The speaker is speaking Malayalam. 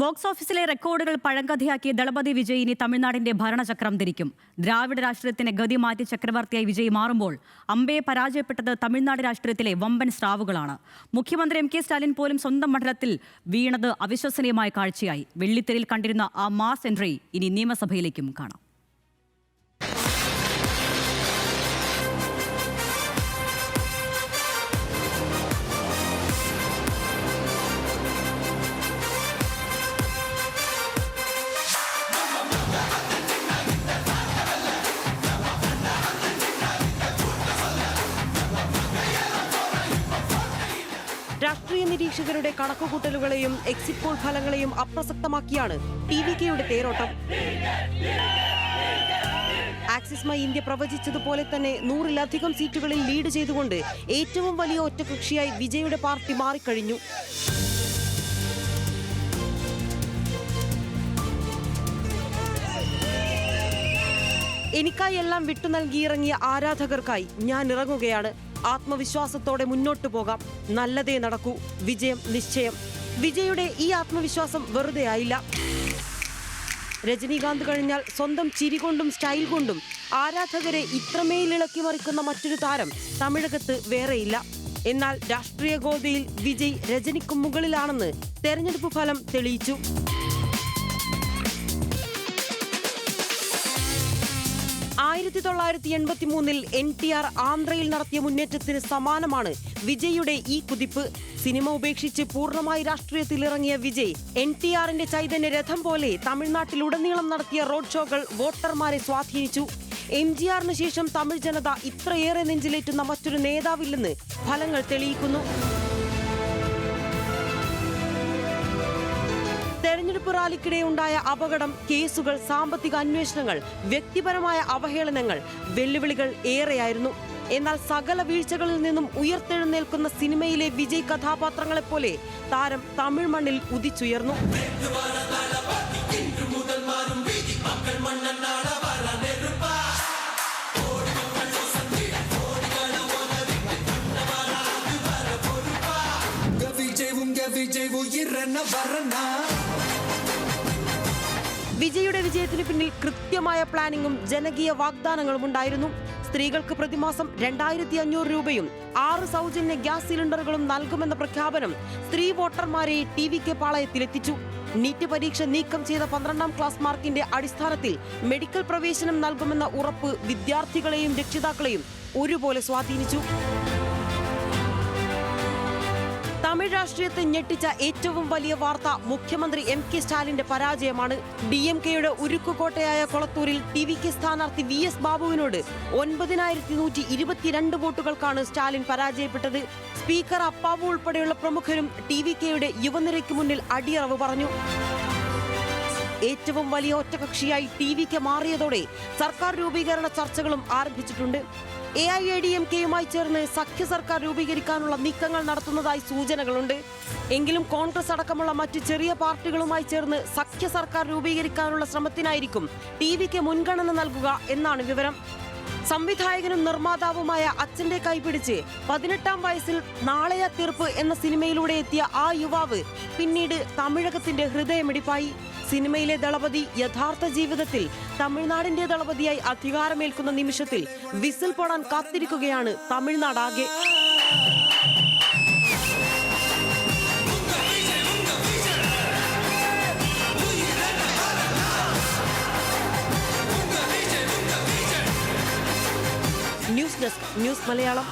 ബോക്സ് ഓഫീസിലെ റെക്കോർഡുകൾ പഴങ്കഥയാക്കിയ ദളപതി വിജയ് ഇനി തമിഴ്നാടിന്റെ ഭരണചക്രം തിരിക്കും. ദ്രാവിഡ രാഷ്ട്രീയത്തിന് ഗതി മാറ്റി ചക്രവർത്തിയായി വിജയ് മാറുമ്പോൾ അമ്പയെ പരാജയപ്പെട്ടത് തമിഴ്നാട് രാഷ്ട്രീയത്തിലെ വമ്പൻ സ്രാവുകളാണ്. മുഖ്യമന്ത്രി എം.കെ. സ്റ്റാലിൻ പോലും സ്വന്തം മണ്ഡലത്തിൽ വീണത് അവിശ്വസനീയമായ കാഴ്ചയായി. വെള്ളിത്തെരയിൽ കണ്ടിരുന്ന ആ മാസ് എൻട്രി ഇനി നിയമസഭയിലേക്കും കാണാം. രാഷ്ട്രീയ നിരീക്ഷകരുടെ കണക്കുകൂട്ടലുകളെയും എക്സിറ്റ് പോൾ ഫലങ്ങളെയും അപ്രസക്തമാക്കിയാണ് ടി.വി.കെയുടെ തേരോട്ടം. ആക്സിസ് മൈ ഇന്ത്യ പ്രവചിച്ചതുപോലെ തന്നെ 100-ലധികം സീറ്റുകളിൽ ലീഡ് ചെയ്തുകൊണ്ട് ഏറ്റവും വലിയ ഒറ്റകക്ഷിയായി വിജയുടെ പാർട്ടി മാറിക്കഴിഞ്ഞു. എനിക്കായി എല്ലാം വിട്ടു നൽകിയിറങ്ങിയ ആരാധകർക്കായി ഞാൻ ഇറങ്ങുകയാണ്. ആത്മവിശ്വാസത്തോടെ മുന്നോട്ടു പോകാം. നല്ലതേ നടക്കൂ. വിജയം നിശ്ചയം. വിജയുടെ ഈ ആത്മവിശ്വാസം വെറുതെ ആയില്ല. രജനീകാന്ത് കഴിഞ്ഞാൽ സ്വന്തം ചിരി കൊണ്ടും സ്റ്റൈൽ കൊണ്ടും ആരാധകരെ ഇത്രമേൽ ഇളക്കി മറിക്കുന്ന മറ്റൊരു താരം തമിഴകത്ത് വേറെയില്ല. എന്നാൽ രാഷ്ട്രീയ ഗോതയിൽ വിജയ് രജനിക്ക് മുകളിലാണെന്ന് തെരഞ്ഞെടുപ്പ് ഫലം തെളിയിച്ചു. 1983 NTR ആന്ധ്രയിൽ നടത്തിയ മുന്നേറ്റത്തിന് സമാനമാണ് വിജയുടെ ഈ കുതിപ്പ്. സിനിമ ഉപേക്ഷിച്ച് പൂർണ്ണമായി രാഷ്ട്രീയത്തിൽ ഇറങ്ങിയ വിജയ് NTRന്റെ ചൈതന്യ രഥം പോലെ തമിഴ്നാട്ടിലുടനീളം നടത്തിയ റോഡ് ഷോകൾ വോട്ടർമാരെ സ്വാധീനിച്ചു. MGRന് ശേഷം തമിഴ് ജനത ഇത്രയേറെ നെഞ്ചിലേറ്റുന്ന മറ്റൊരു നേതാവില്ലെന്ന് ഫലങ്ങൾ തെളിയിക്കുന്നു. തെരഞ്ഞെടുപ്പ് റാലിക്കിടെ ഉണ്ടായ അപകടം, കേസുകൾ, സാമ്പത്തിക അന്വേഷണങ്ങൾ, വ്യക്തിപരമായ അവഹേളനങ്ങൾ, വെല്ലുവിളികൾ ഏറെയായിരുന്നു. എന്നാൽ സകല വീഴ്ചകളിൽ നിന്നും ഉയർത്തെഴുന്നേൽക്കുന്ന സിനിമയിലെ വിജയ് കഥാപാത്രങ്ങളെപ്പോലെ താരം തമിഴ് മണ്ണിൽ ഉദിച്ചുയർന്നു. വിജയുടെ വിജയത്തിന് പിന്നിൽ കൃത്യമായ പ്ലാനിങ്ങും ജനകീയ വാഗ്ദാനങ്ങളും ഉണ്ടായിരുന്നു. സ്ത്രീകൾക്ക് പ്രതിമാസം 2500 രൂപയും 6 സൗജന്യ ഗ്യാസ് സിലിണ്ടറുകളും നൽകുമെന്ന പ്രഖ്യാപനം സ്ത്രീ വോട്ടർമാരെ ടി.വി.കെ പാളയത്തിലെത്തിച്ചു. നീറ്റ് പരീക്ഷ നീക്കം ചെയ്ത 12ാം ക്ലാസ് മാർക്കിന്റെ അടിസ്ഥാനത്തിൽ മെഡിക്കൽ പ്രവേശനം നൽകുമെന്ന ഉറപ്പ് വിദ്യാർത്ഥികളെയും രക്ഷിതാക്കളെയും ഒരുപോലെ സ്വാധീനിച്ചു. തമിഴ് രാഷ്ട്രീയത്തെ ഞെട്ടിച്ച ഏറ്റവും വലിയ വാർത്ത മുഖ്യമന്ത്രി എം.കെ. സ്റ്റാലിന്റെ പരാജയമാണ്. DMKയുടെ ഉരുക്കുകോട്ടയായ കൊളത്തൂരിൽ ടി.വി.കെ സ്ഥാനാർത്ഥി VS ബാബുവിനോട് 9122 വോട്ടുകൾക്കാണ് സ്റ്റാലിൻ പരാജയപ്പെട്ടത്. സ്പീക്കർ അപ്പാവു ഉൾപ്പെടെയുള്ള പ്രമുഖരും ടി.വി.കെയുടെ യുവനിരയ്ക്ക് മുന്നിൽ അടിയറവ് പറഞ്ഞു. ഏറ്റവും വലിയ ഒറ്റകക്ഷിയായി ടി.വി.കെ മാറിയതോടെ സർക്കാർ രൂപീകരണ ചർച്ചകളും ആരംഭിച്ചിട്ടുണ്ട്. AIADMKയുമായി ചേർന്ന് സഖ്യ സർക്കാർ രൂപീകരിക്കാനുള്ള നീക്കങ്ങൾ നടത്തുന്നതായി സൂചനകളുണ്ട്. എങ്കിലും കോൺഗ്രസ് അടക്കമുള്ള മറ്റ് ചെറിയ പാർട്ടികളുമായി ചേർന്ന് സഖ്യ സർക്കാർ രൂപീകരിക്കാനുള്ള ശ്രമത്തിനായിരിക്കും ടി.വി.കെ മുൻഗണന നൽകുക എന്നാണ് വിവരം. സംവിധായകനും നിർമ്മാതാവുമായ അച്ഛന്റെ കൈപിടിച്ച് 18ാം വയസ്സിൽ നാളെയ തീർപ്പ് എന്ന സിനിമയിലൂടെ എത്തിയ ആ യുവാവ് പിന്നീട് തമിഴകത്തിന്റെ ഹൃദയമിടിപ്പായി. സിനിമയിലെ ദളപതി യഥാർത്ഥ ജീവിതത്തിൽ തമിഴ്നാടിന്റെ ദളപതിയായി അധികാരമേൽക്കുന്ന നിമിഷത്തിൽ വിസിൽ പൊടാൻ കാത്തിരിക്കുകയാണ് തമിഴ്നാടാകെ. News desk, news Malayalam.